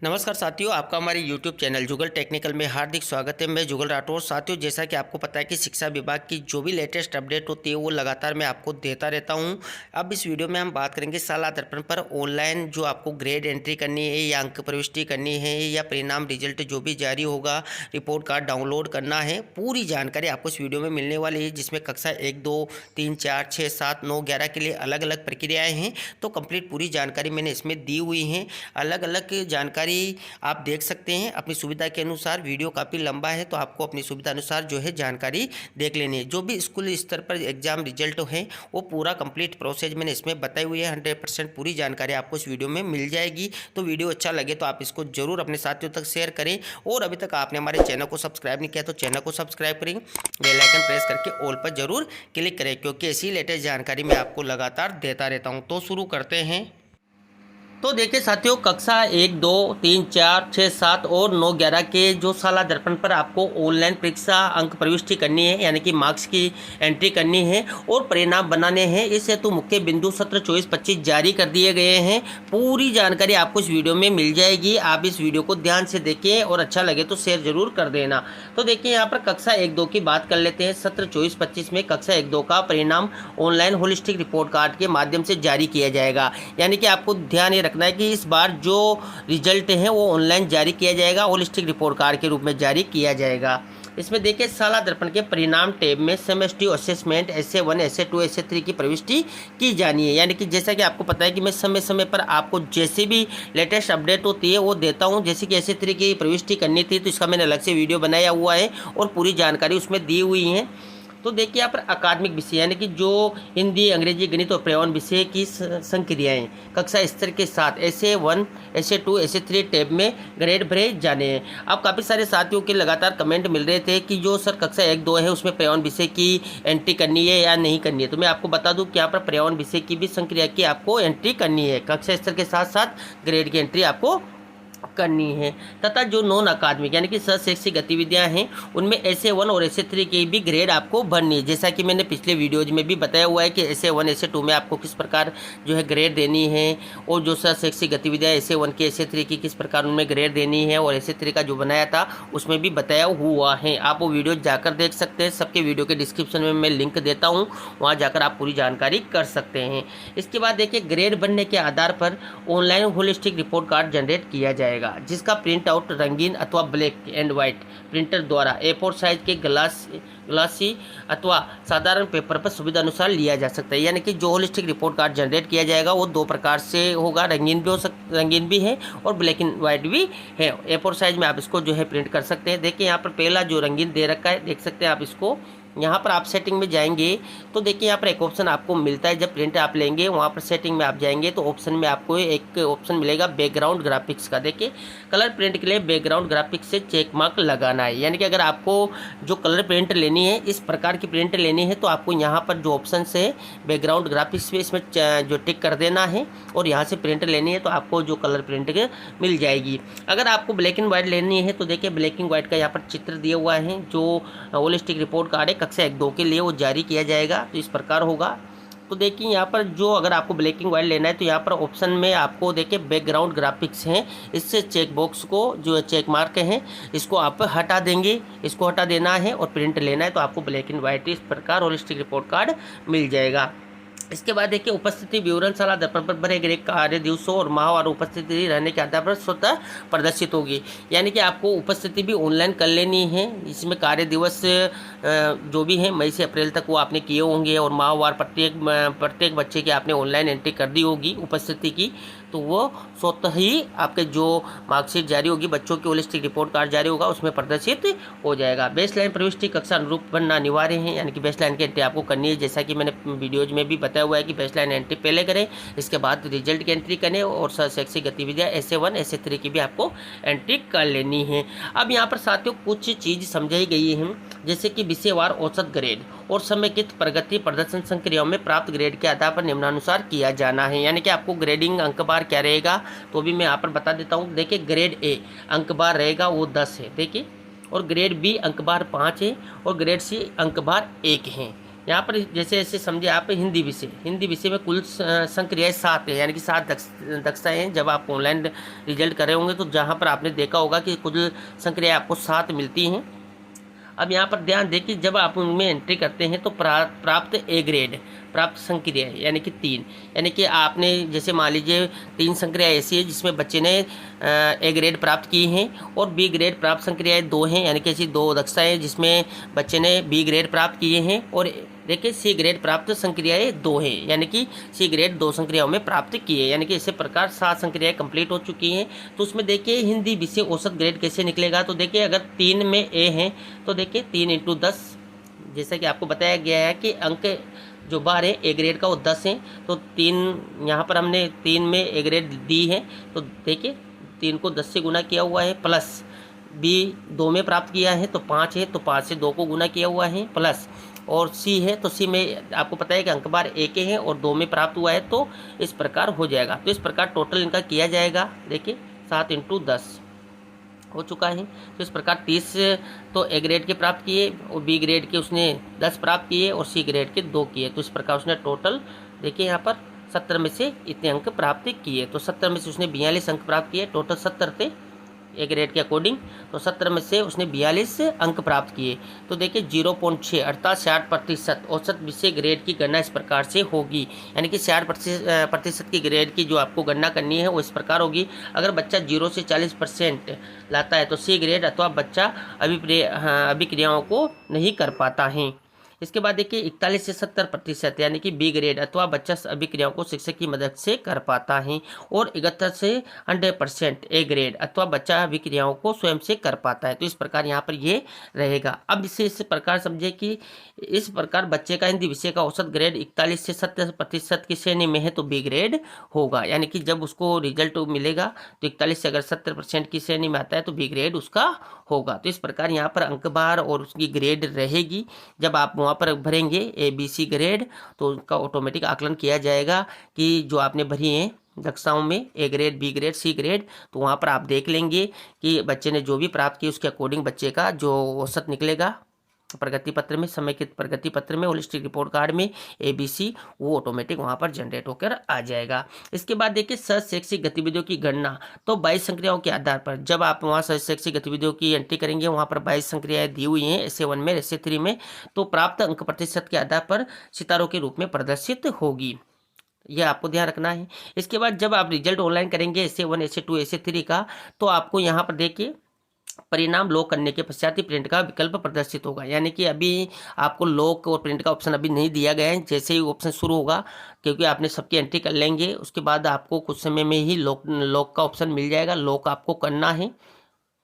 नमस्कार साथियों, आपका हमारे YouTube चैनल जुगल टेक्निकल में हार्दिक स्वागत है। मैं जुगल राठौर। साथियों, जैसा कि आपको पता है कि शिक्षा विभाग की जो भी लेटेस्ट अपडेट होती है वो लगातार मैं आपको देता रहता हूं। अब इस वीडियो में हम बात करेंगे साला दर्पण पर ऑनलाइन जो आपको ग्रेड एंट्री करनी है या अंक प्रविष्टि करनी है या परिणाम रिजल्ट जो भी जारी होगा, रिपोर्ट कार्ड डाउनलोड करना है, पूरी जानकारी आपको इस वीडियो में मिलने वाली है। जिसमें कक्षा 1, 2, 3, 4, 6, 7, 9, 11 के लिए अलग अलग प्रक्रियाएँ हैं। तो कंप्लीट पूरी जानकारी मैंने इसमें दी हुई हैं। अलग अलग जानकारी आप देख सकते हैं अपनी सुविधा के अनुसार। वीडियो काफ़ी लंबा है तो आपको अपनी सुविधा अनुसार जो है जानकारी देख लेनी है। जो भी स्कूल स्तर पर एग्जाम रिजल्ट है वो पूरा कंप्लीट प्रोसेस मैंने इसमें बताई हुई है। 100% पूरी जानकारी आपको इस वीडियो में मिल जाएगी। तो वीडियो अच्छा लगे तो आप इसको जरूर अपने साथियों तक शेयर करें। और अभी तक आपने हमारे चैनल को सब्सक्राइब नहीं किया तो चैनल को सब्सक्राइब करें, बेल आइकन प्रेस करके ऑल पर जरूर क्लिक करें, क्योंकि ऐसी लेटेस्ट जानकारी मैं आपको लगातार देता रहता हूं। तो शुरू करते हैं। तो देखिए साथियों, कक्षा 1, 2, 3, 4, 6, 7 और 9, 11 के जो साला दर्पण पर आपको ऑनलाइन परीक्षा अंक प्रविष्टि करनी है, यानी कि मार्क्स की एंट्री करनी है और परिणाम बनाने हैं। इस हेतु मुख्य बिंदु सत्र 24-25 जारी कर दिए गए हैं। पूरी जानकारी आपको इस वीडियो में मिल जाएगी। आप इस वीडियो को ध्यान से देखें और अच्छा लगे तो शेयर जरूर कर देना। तो देखिए यहाँ पर कक्षा 1, 2 की बात कर लेते हैं। सत्र 24-25 में कक्षा 1, 2 का परिणाम ऑनलाइन होलिस्टिक रिपोर्ट कार्ड के माध्यम से जारी किया जाएगा। यानी कि आपको ध्यान रखना है कि इस बार जो रिजल्ट है वो ऑनलाइन जारी किया जाएगा, होलिस्टिक रिपोर्ट कार्ड के रूप में जारी किया जाएगा। इसमें देखिए साला दर्पण के परिणाम टैब में सेमेस्टिव असेसमेंट SA1, SA2, SA3 की प्रविष्टि की जानी है। यानी कि जैसा कि आपको पता है कि मैं समय समय पर आपको जैसे भी लेटेस्ट अपडेट होती है वो देता हूं। जैसे कि SA3 की प्रविष्टि करनी थी तो इसका मैंने अलग से वीडियो बनाया हुआ है और पूरी जानकारी उसमें दी हुई है। तो देखिए यहाँ पर अकादमिक विषय यानी कि जो हिंदी, अंग्रेजी, गणित और पर्यावरण विषय की संक्रियाएँ कक्षा स्तर के साथ SA1, SA2, SA3 टैब में ग्रेड भरे जाने हैं। अब काफ़ी सारे साथियों के लगातार कमेंट मिल रहे थे कि जो सर कक्षा 1, 2 है उसमें पर्यावरण विषय की एंट्री करनी है या नहीं करनी है। तो मैं आपको बता दूं कि यहाँ पर पर्यावरण विषय की भी संक्रिया की आपको एंट्री करनी है। कक्षा स्तर के साथ साथ ग्रेड की एंट्री आपको करनी है। तथा जो नॉन अकादमिक यानी कि शैक्षिक गतिविधियां हैं उनमें SA1 और SA3 की भी ग्रेड आपको भरनी है। जैसा कि मैंने पिछले वीडियोज में भी बताया हुआ है कि SA1, SA2 में आपको किस प्रकार जो है ग्रेड देनी है और जो शैक्षिक गतिविधियां SA1 की, SA3 की किस प्रकार उनमें ग्रेड देनी है और SA3 का जो बनाया था उसमें भी बताया हुआ है। आप वो वीडियो जाकर देख सकते हैं। सबके वीडियो के डिस्क्रिप्शन में मैं लिंक देता हूँ, वहाँ जाकर आप पूरी जानकारी कर सकते हैं। इसके बाद देखिए ग्रेड बनने के आधार पर online holistic report card generate किया जाएगा, जिसका प्रिंट आउट रंगीन अथवा ब्लैक एंड व्हाइट प्रिंटर द्वारा A4 साइज के ग्लासी अथवा साधारण पेपर पर सुविधा अनुसार लिया जा सकता है। यानी कि जो होलिस्टिक रिपोर्ट कार्ड जनरेट किया जाएगा वो 2 प्रकार से होगा, रंगीन भी है और ब्लैक एंड व्हाइट भी है। A4 साइज में आप इसको जो है प्रिंट कर सकते हैं। देखिए यहाँ पर पहला जो रंगीन दे रखा है, देख सकते हैं आप इसको। यहाँ पर आप सेटिंग में जाएंगे तो देखिए यहाँ पर एक ऑप्शन आपको मिलता है। जब प्रिंट आप लेंगे वहाँ पर सेटिंग में आप जाएंगे तो ऑप्शन में आपको एक ऑप्शन मिलेगा बैकग्राउंड ग्राफिक्स का। देखिए कलर प्रिंट के लिए बैकग्राउंड ग्राफिक्स से चेक मार्क लगाना है। यानी कि अगर आपको जो कलर प्रिंट लेनी है, इस प्रकार की प्रिंट लेनी है तो आपको यहाँ पर जो ऑप्शन है बैकग्राउंड ग्राफिक्स में इसमें जो टिक कर देना है और यहाँ से प्रिंट लेनी है तो आपको जो कलर प्रिंट मिल जाएगी। अगर आपको ब्लैक एंड व्हाइट लेनी है तो देखिए ब्लैक एंड व्हाइट का यहाँ पर चित्र दिया हुआ है। जो होलिस्टिक रिपोर्ट कार्ड है कक्षा 1, 2 के लिए वो जारी किया जाएगा तो इस प्रकार होगा। तो देखिए यहाँ पर जो अगर आपको ब्लैक एंड व्हाइट लेना है तो यहाँ पर ऑप्शन में आपको देखिए बैकग्राउंड ग्राफिक्स हैं, इससे चेक बॉक्स को जो चेक मार्क हैं इसको आप हटा देंगे, इसको हटा देना है और प्रिंट लेना है तो आपको ब्लैक एंड व्हाइट इस प्रकार होलिस्टिक रिपोर्ट कार्ड मिल जाएगा। इसके बाद देखिए उपस्थिति विवरण साला दर्पण पर भरे गए कार्य दिवसों और माहवार उपस्थिति रहने के आधार पर स्वतः प्रदर्शित होगी। यानी कि आपको उपस्थिति भी ऑनलाइन कर लेनी है। इसमें कार्य दिवस जो भी हैं मई से अप्रैल तक वो आपने किए होंगे और माहवार प्रत्येक बच्चे की आपने ऑनलाइन एंट्री कर दी होगी उपस्थिति की, तो वो स्वतः ही आपके जो मार्कशीट जारी होगी, बच्चों की होलिस्टिक रिपोर्ट कार्ड जारी होगा उसमें प्रदर्शित हो जाएगा। बेसलाइन प्रविष्टि कक्षा अनुरूप बनना अनिवार्य है। यानी कि बेसलाइन की एंट्री आपको करनी है। जैसा कि मैंने वीडियोज में भी बताया हुआ है कि बेसलाइन एंट्री पहले करें, इसके बाद रिजल्ट की एंट्री करें और शैक्षिक गतिविधियाँ SA1, SA3 की भी आपको एंट्री कर लेनी है। अब यहाँ पर साथियों कुछ चीज़ समझाई गई है, जैसे कि विषयवार औसत ग्रेड और समेकित प्रगति प्रदर्शन संक्रियाओं में प्राप्त ग्रेड के आधार पर निम्नानुसार किया जाना है। यानी कि आपको ग्रेडिंग अंक बार क्या रहेगा तो भी मैं यहाँ पर बता देता हूँ। देखिए ग्रेड A अंक बार रहेगा वो 10 है, देखिए, और ग्रेड B अंक बार 5 है और ग्रेड C अंक बार 1 है। यहाँ पर जैसे ऐसे समझे आप हिंदी विषय में कुल संक्रियाएँ 7 है, यानी कि 7 दक्षताएँ हैं। जब आप ऑनलाइन रिजल्ट कर रहे होंगे तो जहाँ पर आपने देखा होगा कि कुल संक्रियाएँ आपको 7 मिलती हैं। अब यहाँ पर ध्यान दें कि जब आप उनमें एंट्री करते हैं तो प्राप्त ए ग्रेड प्राप्त संक्रिया यानी कि 3, यानी कि आपने जैसे मान लीजिए 3 संक्रिया ऐसी है जिसमें बच्चे ने ए ग्रेड प्राप्त की हैं और बी ग्रेड प्राप्त संक्रियाएँ 2 हैं, यानी कि ऐसी 2 दक्षताएँ हैं जिसमें बच्चे ने बी ग्रेड प्राप्त किए हैं। और देखिए सी ग्रेड प्राप्त संक्रियाएँ 2 हैं, यानी कि सी ग्रेड 2 संक्रियाओं में प्राप्त किए, यानी कि इसी प्रकार 7 संक्रियाएँ कंप्लीट हो चुकी हैं। तो उसमें देखिए हिंदी विषय औसत ग्रेड कैसे निकलेगा। तो देखिए अगर 3 में ए हैं तो देखिए 3 × 10, जैसा कि आपको बताया गया है कि अंक जो बार है ए ग्रेड का वो 10 है। तो 3 यहाँ पर हमने 3 में ए ग्रेड दी है, तो देखिए 3 को 10 से गुना किया हुआ है, प्लस बी 2 में प्राप्त किया है तो 5 है, तो 5 से 2 को गुना किया हुआ है, प्लस और सी है तो सी में आपको पता है कि अंक बार ए के हैं और 2 में प्राप्त हुआ है, तो इस प्रकार हो जाएगा। तो इस प्रकार टोटल इनका किया जाएगा। देखिए 7 × 10 हो चुका है। तो इस प्रकार 30 तो ए ग्रेड के प्राप्त किए और बी ग्रेड के उसने 10 प्राप्त किए और सी ग्रेड के 2 किए। तो इस प्रकार उसने टोटल देखिए यहाँ पर 70 में से इतने अंक प्राप्त किए। तो 70 में से उसने 42 अंक प्राप्त किए, टोटल 70 थे ए ग्रेड के अकॉर्डिंग। तो 70 में से उसने 42 अंक प्राप्त किए। तो देखिए 0.6 अर्थात 60% औसत विषय ग्रेड की गणना इस प्रकार से होगी, यानी कि 60% की ग्रेड की जो आपको गणना करनी है वो इस प्रकार होगी। अगर बच्चा 0 से 40% लाता है तो सी ग्रेड अथवा बच्चा अभिक्रियाओं को नहीं कर पाता है। इसके बाद देखिए 41 से 70% यानी कि बी ग्रेड अथवा बच्चा अभिक्रियाओं को शिक्षक की मदद से कर पाता है। और 71 से 100% ए ग्रेड अथवा बच्चा अभिक्रियाओं को स्वयं से कर पाता है। तो इस प्रकार यहाँ पर ये रहेगा। अब इसे इस प्रकार समझे कि इस प्रकार बच्चे का हिंदी विषय का औसत ग्रेड 41 से 70% की श्रेणी में है तो बी ग्रेड होगा, यानी कि जब उसको रिजल्ट मिलेगा तो 41 से अगर 70% की श्रेणी में आता है तो बी ग्रेड उसका होगा। तो इस प्रकार यहाँ पर अंक बार और उसकी ग्रेड रहेगी। जब आप वहाँ पर भरेंगे ABC ग्रेड तो उनका ऑटोमेटिक आकलन किया जाएगा कि जो आपने भरी हैं दक्षताओं में A grade, B grade, C grade, तो वहाँ पर आप देख लेंगे कि बच्चे ने जो भी प्राप्त किया उसके अकॉर्डिंग बच्चे का जो औसत निकलेगा प्रगति पत्र में, समेकित प्रगति पत्र में, होलिस्टिक रिपोर्ट कार्ड में ABC वो ऑटोमेटिक वहाँ पर जनरेट होकर आ जाएगा। इसके बाद देखिए शैक्षिक गतिविधियों की गणना। तो 22 संक्रियाओं के आधार पर जब आप वहाँ शैक्षिक गतिविधियों की एंट्री करेंगे, वहाँ पर 22 संक्रियाएँ दी हुई हैं ऐसे 1 में ऐसे 3 में, तो प्राप्त अंक प्रतिशत के आधार पर सितारों के रूप में प्रदर्शित होगी। यह आपको ध्यान रखना है। इसके बाद जब आप रिजल्ट ऑनलाइन करेंगे ऐसे 1, ऐसे 2, ऐसे 3 का, तो आपको यहाँ पर देखिए परिणाम लॉक करने के पश्चात ही प्रिंट का विकल्प प्रदर्शित होगा, यानी कि अभी आपको लॉक और प्रिंट का ऑप्शन अभी नहीं दिया गया है। जैसे ही ऑप्शन शुरू होगा, क्योंकि आपने सबकी एंट्री कर लेंगे, उसके बाद आपको कुछ समय में ही लॉक का ऑप्शन मिल जाएगा। लॉक आपको करना है।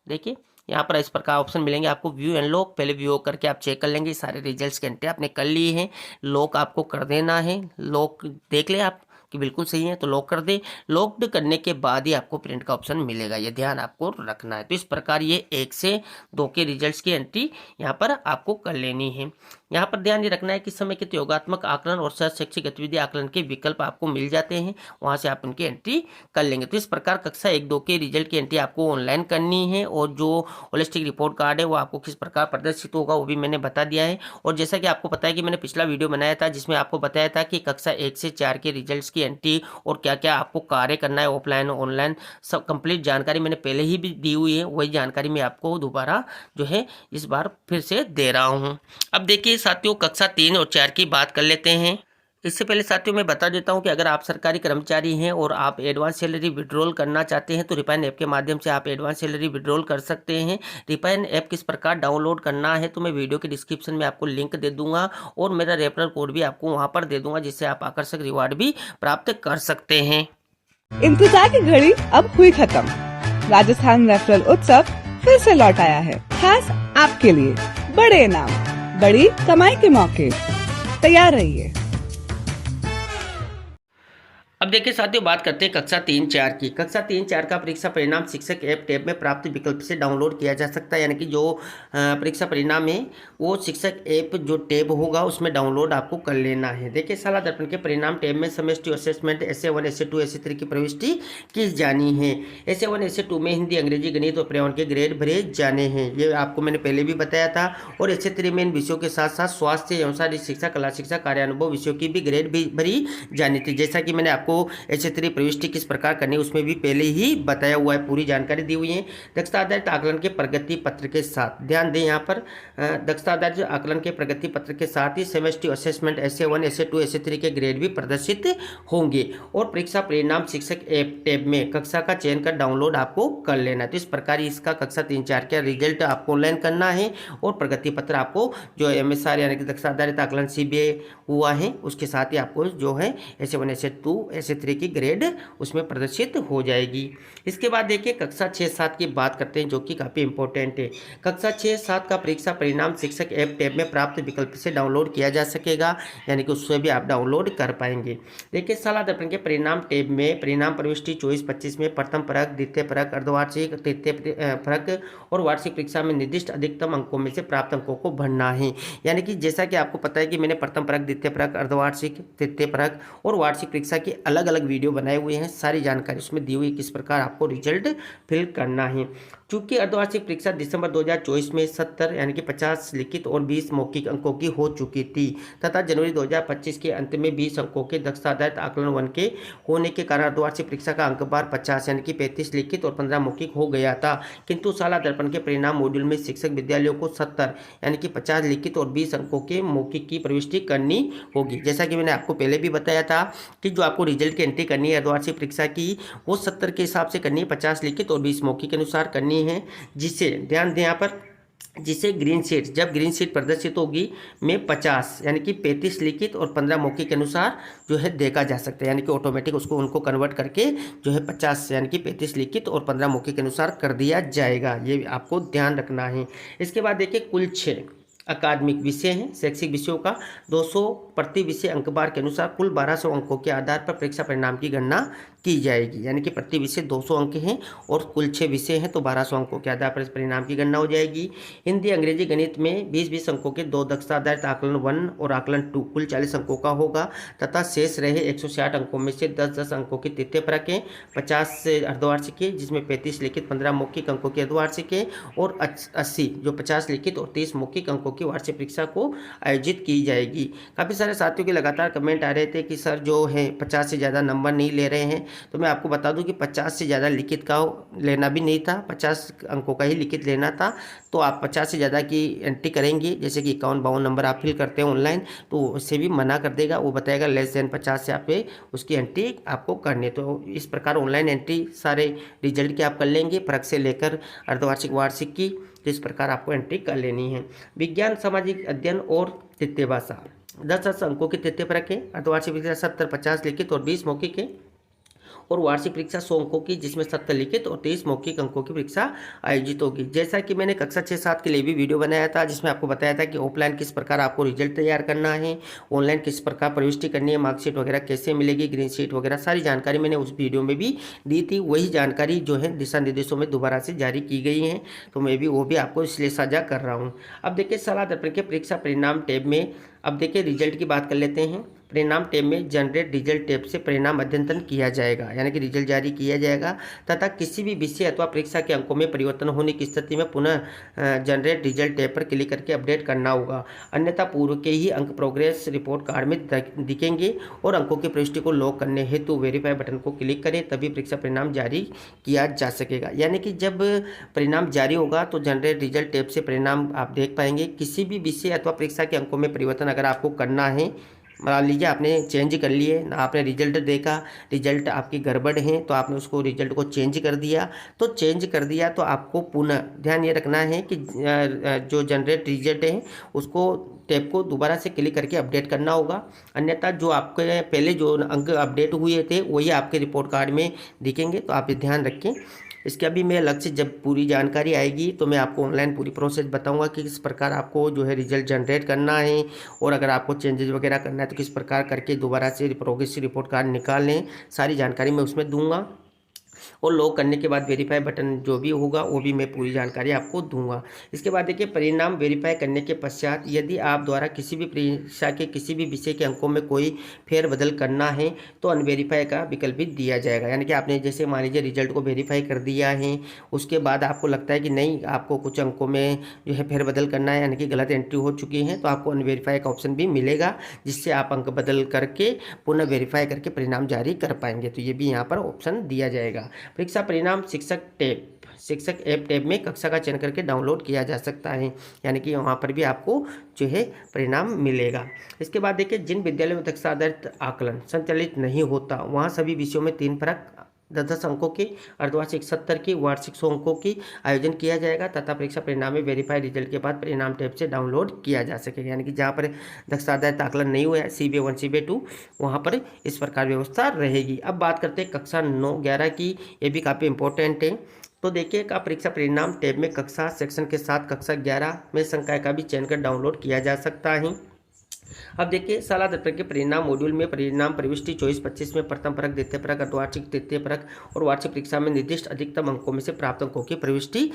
देखिए यहाँ पर इस प्रकार ऑप्शन मिलेंगे आपको, व्यू एंड लॉक। पहले व्यू करके आप चेक कर लेंगे सारे रिजल्ट्स की एंट्री आपने कर ली है। लॉक आपको कर देना है। लॉक देख ले आप कि बिल्कुल सही है तो लॉक कर दे। लॉक्ड करने के बाद ही आपको प्रिंट का ऑप्शन मिलेगा, ये ध्यान आपको रखना है। तो इस प्रकार ये 1 से 2 के रिजल्ट्स की एंट्री यहाँ पर आपको कर लेनी है। यहाँ पर ध्यान ये रखना है कि समेकित योगात्मक आकलन और शैक्षिक गतिविधि आकलन के विकल्प आपको मिल जाते हैं, वहाँ से आप उनकी एंट्री कर लेंगे। तो इस प्रकार कक्षा 1-2 के रिजल्ट की एंट्री आपको ऑनलाइन करनी है। और जो होलिस्टिक रिपोर्ट कार्ड है वो आपको किस प्रकार प्रदर्शित होगा वो भी मैंने बता दिया है। और जैसा कि आपको पता है कि मैंने पिछला वीडियो बनाया था जिसमें आपको बताया था कि कक्षा 1 से 4 के रिजल्ट्स की एंट्री और क्या क्या आपको कार्य करना है ऑफलाइन ऑनलाइन, सब कंप्लीट जानकारी मैंने पहले ही भी दी हुई है। वही जानकारी मैं आपको दोबारा जो है इस बार फिर से दे रहा हूँ। अब देखिए साथियों, कक्षा 3 और 4 की बात कर लेते हैं। इससे पहले साथियों मैं बता देता हूं कि अगर आप सरकारी कर्मचारी हैं और आप एडवांस सैलरी विड्रॉल करना चाहते हैं तो रिफाइन ऐप के माध्यम से आप एडवांस सैलरी विड्रॉल कर सकते हैं। रिफाइन ऐप किस प्रकार डाउनलोड करना है तो मैं वीडियो के डिस्क्रिप्शन में आपको लिंक दे दूंगा और मेरा रेफरल कोड भी आपको वहां पर दे दूंगा, जिससे आप आकर्षक रिवार्ड भी प्राप्त कर सकते हैं। इंतजार की घड़ी अब हुई खत्म। राजस्थान रेफरल उत्सव फिर से लौट आया है, खास आपके लिए। बड़े इनाम, बड़ी कमाई के मौके, तैयार रहिए। अब देखिए साथियों, बात करते हैं कक्षा 3-4 की। कक्षा 3-4 का परीक्षा परिणाम शिक्षक ऐप टैब में प्राप्त विकल्प से डाउनलोड किया जा सकता है। यानी कि जो परीक्षा परिणाम है वो शिक्षक ऐप जो टैब होगा उसमें डाउनलोड आपको कर लेना है। देखिए शाला दर्पण के परिणाम टैब में semester assessment SA1 SA2 SA3 की प्रविष्टि की जानी है। SA1 SA2 में हिंदी, अंग्रेजी, गणित और पर्यावरण के ग्रेड भरे जाने हैं। ये आपको मैंने पहले भी बताया था। और SA3 में इन विषयों के साथ साथ स्वास्थ्य एवं शारीरिक शिक्षा, कला शिक्षा, कार्यानुभव विषयों की भी ग्रेड भी भरी जानी थी। जैसा कि मैंने आपको SA3 प्रविष्टि किस प्रकार करनी उसमें भी पहले ही बताया हुआ है, पूरी जानकारी दी हुई है। दक्षता आधारित आकलन के प्रगति पत्र के साथ, ध्यान दें यहाँ पर, दक्षता आधारित आकलन के प्रगति पत्र के साथ ही semester assessment SA1 SA2 SA3 के ग्रेड भी प्रदर्शित होंगे। और परीक्षा परिणाम शिक्षक ऐप टैब में कक्षा का चयन कर डाउनलोड आपको कर लेना है। तो इस प्रकार इसका कक्षा 3-4 का रिजल्ट आपको ऑनलाइन करना है और प्रगति पत्र आपको जो MSR यानी कि दक्षता आधारित आकलन CBA हुआ है उसके साथ ही आपको जो है SA1 SA2 SA3 की ग्रेड उसमें प्रदर्शित हो जाएगी। इसके बाद देखिए कक्षा 6-7 की बात करते हैं जो कि काफ़ी इंपॉर्टेंट है। कक्षा 6-7 का परीक्षा परिणाम शिक्षक ऐप टैब में प्राप्त विकल्प से डाउनलोड किया जा सकेगा, यानी कि उससे भी आप डाउनलोड कर पाएंगे। देखिए शाला दर्पण के परिणाम टैब में परिणाम प्रविष्टि 24-25 में प्रथम परक, द्वितीय परक, अर्धवार्षिक, तृतीय परक और वार्षिक परीक्षा में निर्दिष्ट अधिकतम अंकों में से प्राप्त अंकों को भरना है। यानी कि जैसा कि आपको पता है कि मैंने प्रथम परक, द्वितीय परक, अर्धवार्षिक, तृतीय परक और वार्षिक परीक्षा की अलग अलग वीडियो बनाए हुए हैं। सारी जानकारी उसमें दी हुई किस प्रकार आपको रिजल्ट फिल करना है। चूंकि अर्धवार्षिक परीक्षा दिसंबर 2024 में 70 यानी कि 50 लिखित और 20 मौखिक अंकों की हो चुकी थी तथा जनवरी 2025 के अंत में 20 अंकों के दक्षता आधारित आकलन 1 के होने के कारण अर्धवार्षिक परीक्षा का अंक बार 50 यानी कि 35 लिखित और 15 मौखिक हो गया था। किंतु शाला दर्पण के परिणाम मॉड्यूल में शिक्षक विद्यालयों को 70 यानी कि 50 लिखित और 20 अंकों के मौखिक की प्रविष्टि करनी होगी। जैसा कि मैंने आपको पहले भी बताया था कि जो आपको रिजल्ट की एंट्री करनी है अर्धवार्षिक परीक्षा की वो 70 के हिसाब से करनी है, 50 लिखित और 20 मौखिक के अनुसार करनी है। जिसे ध्यान दें यहाँ पर, जिसे ग्रीन शीट, जब ग्रीन शीट प्रदर्शित होगी में 50 यानी कि 35 लिखित और 15 मौखिक के अनुसार जो है देखा जा सकता है, यानी कि ऑटोमेटिक उसको उनको कन्वर्ट करके जो है 50 यानी कि 35 लिखित और 15 मौखिक के अनुसार कर दिया जाएगा। ये आपको ध्यान रखना है। इसके बाद देखिए कुल 6 अकादमिक विषय हैं। शैक्षिक विषयों का 200 प्रति विषय अंकबार के अनुसार कुल 1200 अंकों के आधार पर परीक्षा परिणाम की गणना की जाएगी। यानी कि प्रति विषय 200 अंक हैं और कुल 6 विषय हैं तो 1200 अंकों के आधार पर परिणाम की गणना हो जाएगी। हिंदी, अंग्रेजी, गणित में 20-20 अंकों के 2 दक्षता आधारित आकलन 1 और आकलन 2 कुल 40 अंकों का होगा तथा शेष रहे 160 अंकों में से 10-10 अंकों की तृतीय परक है, 50 अर्धवार्षिक है जिसमें 35 लिखित 15 मौखिक अंकों की अर्धवार्षिक है और 80 जो 50 लिखित और 30 मौखिक अंकों की वार्षिक परीक्षा को आयोजित की जाएगी। काफ़ी सारे साथियों के लगातार कमेंट आ रहे थे कि सर जो है 50 से ज़्यादा नंबर नहीं ले रहे हैं, तो मैं आपको बता दूं कि 50 से ज़्यादा लिखित का लेना भी नहीं था, 50 अंकों का ही लिखित लेना था। तो आप 50 से ज़्यादा की एंट्री करेंगे, जैसे कि 51-52 नंबर आप फिल करते हैं ऑनलाइन, तो उससे भी मना कर देगा, वो बताएगा लेस देन 50 से आप पे उसकी एंट्री आपको करनी है। तो इस प्रकार ऑनलाइन एंट्री सारे रिजल्ट की आप कर लेंगे, परख से लेकर अर्धवार्षिक, वार्षिक की, तो इस प्रकार आपको एंट्री कर लेनी है। विज्ञान, सामाजिक अध्ययन और तृतीय भाषा 10-10 अंकों की तृतीय परक है, अर्धवार्षिक परीक्षा 70-50 लिखित और 20 मौखिक है और वार्षिक परीक्षा 100 अंकों की जिसमें 70 लिखित और 23 मौखिक अंकों की परीक्षा आयोजित होगी। जैसा कि मैंने कक्षा 6-7 के लिए भी वीडियो बनाया था जिसमें आपको बताया था कि ऑफलाइन किस प्रकार आपको रिजल्ट तैयार करना है, ऑनलाइन किस प्रकार प्रविष्टि करनी है, मार्कशीट वगैरह कैसे मिलेगी, ग्रीन शीट वगैरह सारी जानकारी मैंने उस वीडियो में भी दी थी। वही जानकारी जो है दिशा निर्देशों में दोबारा से जारी की गई है, तो मैं भी वो भी आपको इसलिए साझा कर रहा हूँ। अब देखिए शाला दर्पण के परीक्षा परिणाम टैब में अब देखिए रिजल्ट की बात कर लेते हैं। परिणाम टैब में जनरेट रिजल्ट टैब से परिणाम अद्यतन किया जाएगा, यानी कि रिजल्ट जारी किया जाएगा तथा किसी भी विषय अथवा परीक्षा के अंकों में परिवर्तन होने की स्थिति में पुनः जनरेट रिजल्ट टैब पर क्लिक करके अपडेट करना होगा, अन्यथा पूर्व के ही अंक प्रोग्रेस रिपोर्ट कार्ड में दिखेंगे और अंकों की प्रविष्टि को लॉक करने हेतु वेरीफाई बटन को क्लिक करें तभी परीक्षा परिणाम जारी किया जा सकेगा। यानी कि जब परिणाम जारी होगा तो जनरेट रिजल्ट टैब से परिणाम आप देख पाएंगे। किसी भी विषय अथवा परीक्षा के अंकों में परिवर्तन अगर आपको करना है, मान लीजिए आपने चेंज कर लिए, आपने रिजल्ट देखा, रिजल्ट आपकी गड़बड़ है तो आपने उसको रिजल्ट को चेंज कर दिया, तो आपको पुनः ध्यान ये रखना है कि जो जनरेट रिजल्ट है उसको टैब को दोबारा से क्लिक करके अपडेट करना होगा, अन्यथा जो आपके पहले जो अंक अपडेट हुए थे वही आपके रिपोर्ट कार्ड में दिखेंगे, तो आप ध्यान रखें। इसके अभी मैं अलग से जब पूरी जानकारी आएगी तो मैं आपको ऑनलाइन पूरी प्रोसेस बताऊंगा कि किस प्रकार आपको जो है रिजल्ट जनरेट करना है, और अगर आपको चेंजेस वगैरह करना है तो किस प्रकार करके दोबारा से प्रोग्रेस रिपोर्ट कार्ड निकाल लें। सारी जानकारी मैं उसमें दूंगा, और लॉग करने के बाद वेरीफाई बटन जो भी होगा वो भी मैं पूरी जानकारी आपको दूंगा। इसके बाद देखिए, परिणाम वेरीफाई करने के पश्चात यदि आप द्वारा किसी भी परीक्षा के किसी भी विषय के अंकों में कोई फेरबदल करना है तो अनवेरीफाई का विकल्प भी दिया जाएगा। यानी कि आपने जैसे मान लीजिए रिजल्ट को वेरीफाई कर दिया है, उसके बाद आपको लगता है कि नहीं आपको कुछ अंकों में जो है फेरबदल करना है, यानी कि गलत एंट्री हो चुकी है, तो आपको अनवेरीफाई का ऑप्शन भी मिलेगा, जिससे आप अंक बदल करके पुनः वेरीफाई करके परिणाम जारी कर पाएंगे। तो ये भी यहाँ पर ऑप्शन दिया जाएगा। परीक्षा परिणाम शिक्षक ऐप टैब में कक्षा का चयन करके डाउनलोड किया जा सकता है, यानी कि वहाँ पर भी आपको जो है परिणाम मिलेगा। इसके बाद देखिए, जिन विद्यालयों में दक्षता आधारित आकलन संचालित नहीं होता वहाँ सभी विषयों में 3 फरक 10 अंकों की, अर्धवार्षिक 70 की, वार्षिक 100 अंकों की आयोजन किया जाएगा तथा परीक्षा परिणाम में वेरीफाई रिजल्ट के बाद परिणाम टैब से डाउनलोड किया जा सकेगा। यानी कि जहाँ पर दक्षता आधारित आकलन नहीं हुआ है CBA 1 CBA 2 वहाँ पर इस प्रकार व्यवस्था रहेगी। अब बात करते हैं कक्षा 9-11 की, ये भी काफ़ी इंपॉर्टेंट है। तो देखिए का परीक्षा परिणाम टैब में कक्षा सेक्शन के साथ कक्षा 11 में संकाय का भी चयन कर डाउनलोड किया जा सकता है। अब देखिए, शाला दर्पण के परिणाम मॉड्यूल में परिणाम प्रविष्टि 24-25 में प्रथम परक, द्वितीय परक, अर्धवार्षिक तृतीय परक और वार्षिक परीक्षा में निर्दिष्ट अधिकतम अंकों में से प्राप्त अंकों की प्रविष्टि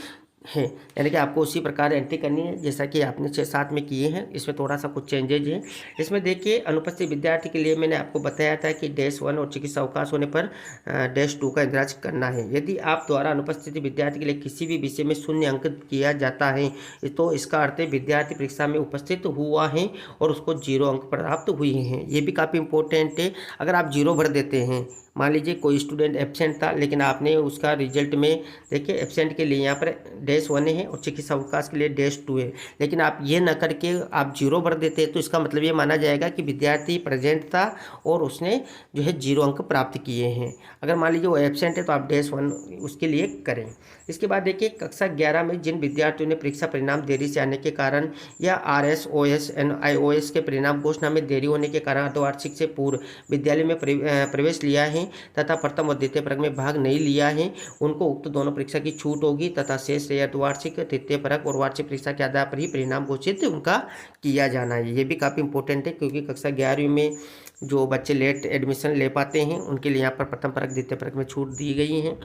है। यानी कि आपको उसी प्रकार एंट्री करनी है जैसा कि आपने 6-7 में किए हैं। इसमें थोड़ा सा कुछ चेंजेज है। इसमें देखिए, अनुपस्थित विद्यार्थी के लिए मैंने आपको बताया था कि -1 और चिकित्सा अवकाश होने पर -2 का इंतजार करना है। यदि आप द्वारा अनुपस्थित विद्यार्थी के लिए किसी भी विषय में 0 अंक किया जाता है तो इसका अर्थ है विद्यार्थी परीक्षा में उपस्थित हुआ है और उसको 0 अंक प्राप्त हुए हैं। ये भी काफ़ी इंपॉर्टेंट है। अगर आप 0 भर देते हैं, मान लीजिए कोई स्टूडेंट एब्सेंट था लेकिन आपने उसका रिजल्ट में देखिए एब्सेंट के लिए यहाँ पर -1 है और चिकित्सा अवकाश के लिए -2 है, लेकिन आप ये न करके आप 0 भर देते हैं तो इसका मतलब ये माना जाएगा कि विद्यार्थी प्रेजेंट था और उसने जो है 0 अंक प्राप्त किए हैं। अगर मान लीजिए वो एब्सेंट है तो आप -1 उसके लिए करें। इसके बाद देखिए, कक्षा 11 में जिन विद्यार्थियों ने परीक्षा परिणाम देरी से आने के कारण या RSOS NIOS के परिणाम घोषणा में देरी होने के कारण अर्धवार्षिक से पूर्व विद्यालय में प्रवेश लिया है तथा प्रथम और द्वितीय परक में भाग नहीं लिया है, उनको उक्त दोनों परीक्षा की छूट होगी तथा शेष अर्धवार्षिक, तृतीय परक और वार्षिक परीक्षा के आधार पर ही परिणाम घोषित उनका किया जाना है। ये भी काफ़ी इंपॉर्टेंट है क्योंकि कक्षा 11वीं में जो बच्चे लेट एडमिशन ले पाते हैं उनके लिए यहाँ पर प्रथम परक, द्वितीय परक में छूट दी गई है।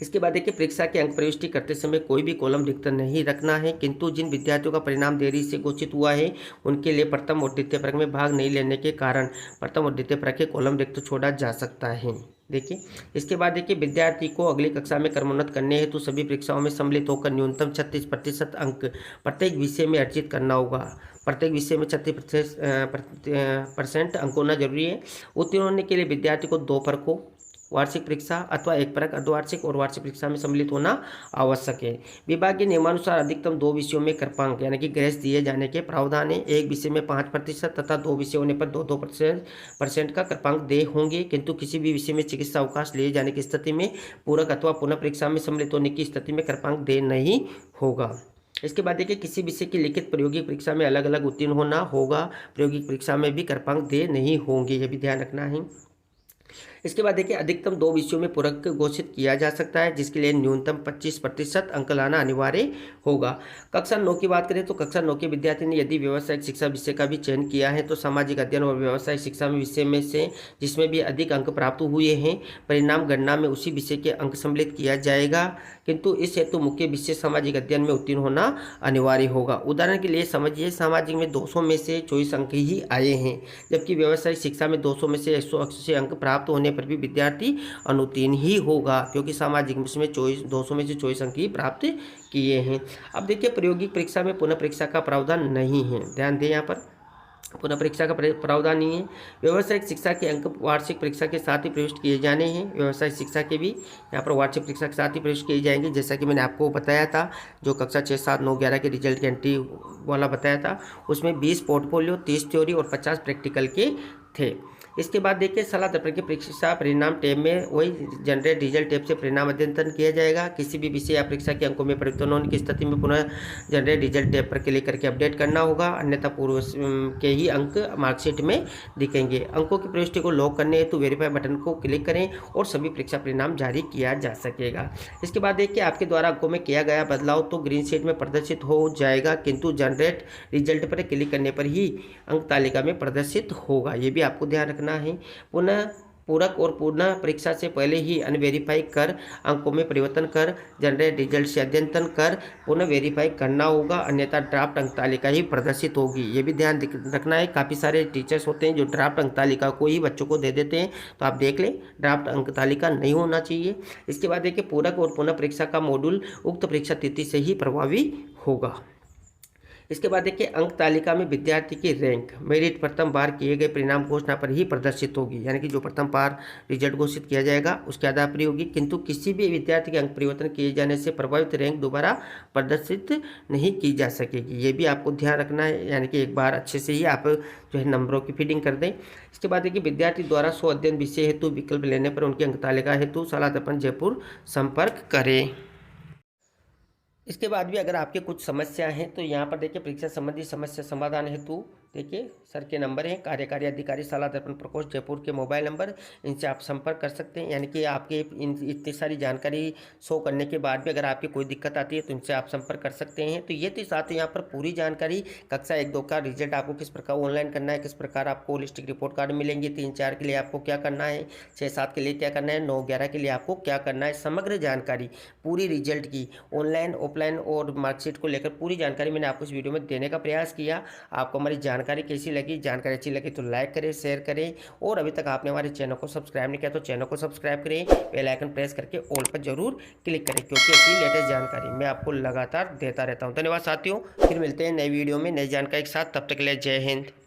इसके बाद देखिए, परीक्षा के अंक प्रविष्टि करते समय कोई भी कॉलम रिक्त नहीं रखना है, किंतु जिन विद्यार्थियों का परिणाम देरी से घोषित हुआ है उनके लिए प्रथम और द्वितीय परक में भाग नहीं लेने के कारण प्रथम और द्वितीय परक के कॉलम रिक्त छोड़ा जा सकता है। देखिए, इसके बाद देखिए, विद्यार्थी को अगली कक्षा में क्रमोन्नत करने हेतु सभी परीक्षाओं में सम्मिलित होकर न्यूनतम 36% अंक प्रत्येक विषय में अर्जित करना होगा। प्रत्येक विषय में 36% अंक होना जरूरी है। उत्तीर्ण होने के लिए विद्यार्थी को 2 परकों, वार्षिक परीक्षा अथवा 1 परक, अर्धवार्षिक और वार्षिक परीक्षा में सम्मिलित होना आवश्यक है। विभाग के नियमानुसार अधिकतम 2 विषयों में कृपांक यानी कि ग्रेस दिए जाने के प्रावधान है। एक विषय में 5% तथा 2 विषय होने पर 2% का कृपांक दे होंगे, किंतु किसी भी विषय में चिकित्सा अवकाश लिए जाने की स्थिति में पूरक अथवा पुनः परीक्षा में सम्मिलित होने की स्थिति में कृपांक दे नहीं होगा। इसके बाद देखिए, किसी विषय की लिखित प्रायोगिक परीक्षा में अलग अलग उत्तीर्ण होना होगा, प्रायोगिक परीक्षा में भी कृपांक दे नहीं होंगे, ये भी ध्यान रखना है। इसके बाद देखिए, अधिकतम 2 विषयों में पूरक घोषित किया जा सकता है, जिसके लिए न्यूनतम 25% अंक लाना अनिवार्य होगा। कक्षा 9 की बात करें तो कक्षा 9 के विद्यार्थी ने यदि व्यावसायिक शिक्षा विषय का भी चयन किया है तो सामाजिक अध्ययन और व्यावसायिक शिक्षा में विषय में से जिसमें भी अधिक अंक प्राप्त हुए हैं परिणाम गणना में उसी विषय के अंक सम्मिलित किया जाएगा, किंतु इस हेतु मुख्य विषय सामाजिक अध्ययन में उत्तीर्ण होना अनिवार्य होगा। उदाहरण के लिए समझिए, सामाजिक में 200 में से 24 अंक ही आए हैं, जबकि व्यावसायिक शिक्षा में 200 में से 180 अंक प्राप्त होने पर भी विद्यार्थी अनुत्तीर्ण ही होगा, क्योंकि सामाजिक में 200 में से 24 अंक ही प्राप्त किए हैं। अब देखिए, प्रायोगिक परीक्षा में पुनः परीक्षा का प्रावधान नहीं है, ध्यान दें, यहाँ पर पुनः परीक्षा का प्रावधान नहीं है। व्यावसायिक शिक्षा के अंक वार्षिक परीक्षा के साथ ही प्रविष्ट किए जाने हैं। व्यावसायिक शिक्षा के भी यहाँ पर वार्षिक परीक्षा के साथ ही प्रविष्ट किए जाएंगे, जैसा कि मैंने आपको बताया था, जो कक्षा 6, 7, 9, 11 के रिजल्ट की एंट्री वाला बताया था, उसमें 20 पोर्टफोलियो, 30 थ्योरी और 50 प्रैक्टिकल के थे। इसके बाद देखिए सलाह दर्पण की परीक्षा परिणाम टैब में वही जनरेट रिजल्ट टैब से परिणाम अद्यतन किया जाएगा। किसी भी विषय या परीक्षा के अंकों में परिवर्तन होने की स्थिति में पुनः जनरेट रिजल्ट टैब पर क्लिक करके अपडेट करना होगा, अन्यथा पूर्व के ही अंक मार्कशीट में दिखेंगे। अंकों की प्रविष्टि को लॉक करने हेतु वेरीफाई बटन को क्लिक करें और सभी परीक्षा परिणाम जारी किया जा सकेगा। इसके बाद देखिए आपके द्वारा अंकों में किया गया बदलाव तो ग्रीन शीट में प्रदर्शित हो जाएगा, किंतु जनरेट रिजल्ट पर क्लिक करने पर ही अंक तालिका में प्रदर्शित होगा। ये भी आपको ध्यान रखना है। पुनः पूरक और पुनः परीक्षा से पहले ही अनवेरीफाई कर अंकों में परिवर्तन कर जनरेट रिजल्ट से अद्यतन कर पुनः वेरीफाई करना होगा, अन्यथा ड्राफ्ट अंक तालिका ही प्रदर्शित होगी। ये भी ध्यान रखना है। काफ़ी सारे टीचर्स होते हैं जो ड्राफ्ट अंक तालिका को ही बच्चों को दे देते हैं, तो आप देख लें ड्राफ्ट अंक तालिका नहीं होना चाहिए। इसके बाद देखिए पूरक और पुनः परीक्षा का मॉड्यूल उक्त परीक्षा तिथि से ही प्रभावी होगा। इसके बाद देखिए अंक तालिका में विद्यार्थी की रैंक मेरिट प्रथम बार किए गए परिणाम घोषणा पर ही प्रदर्शित होगी, यानी कि जो प्रथम बार रिजल्ट घोषित किया जाएगा उसके आधार पर ही होगी, किंतु किसी भी विद्यार्थी के अंक परिवर्तन किए जाने से प्रभावित रैंक दोबारा प्रदर्शित नहीं की जा सकेगी। ये भी आपको ध्यान रखना है, यानी कि एक बार अच्छे से ही आप जो है नंबरों की फीडिंग कर दें। इसके बाद देखिए विद्यार्थी द्वारा स्व अध्ययन विषय हेतु विकल्प लेने पर उनकी अंक तालिका हेतु सलाह दर्पण जयपुर संपर्क करें। इसके बाद भी अगर आपके कुछ समस्या हैं तो यहाँ पर देखिए परीक्षा संबंधी समस्या समाधान हेतु देखिए सर के नंबर हैं, कार्यकारी अधिकारी सलाह दर्पण प्रकोष्ठ जयपुर के मोबाइल नंबर, इनसे आप संपर्क कर सकते हैं। यानी कि आपके इतनी सारी जानकारी शो करने के बाद भी अगर आपकी कोई दिक्कत आती है तो इनसे आप संपर्क कर सकते हैं। तो ये तो साथ ही यहाँ पर पूरी जानकारी कक्षा 1-2 का रिजल्ट आपको किस प्रकार ऑनलाइन करना है, किस प्रकार आपको होलिस्टिक रिपोर्ट कार्ड मिलेंगे, 3-4 के लिए आपको क्या करना है, 6-7 के लिए क्या करना है, 9-11 के लिए आपको क्या करना है, समग्र जानकारी पूरी रिजल्ट की ऑनलाइन ऑफलाइन और मार्कशीट को लेकर पूरी जानकारी मैंने आपको इस वीडियो में देने का प्रयास किया। आपको हमारी जानकारी कैसी लगी? जानकारी अच्छी लगी तो लाइक करें, शेयर करें, और अभी तक आपने हमारे चैनल को सब्सक्राइब नहीं किया तो चैनल को सब्सक्राइब करें, बेल आइकन प्रेस करके ऑल पर जरूर क्लिक करें, क्योंकि ऐसी लेटेस्ट जानकारी मैं आपको लगातार देता रहता हूं। धन्यवाद साथियों, फिर मिलते हैं नई वीडियो में नई जानकारी के साथ, तब तक के लिए जय हिंद।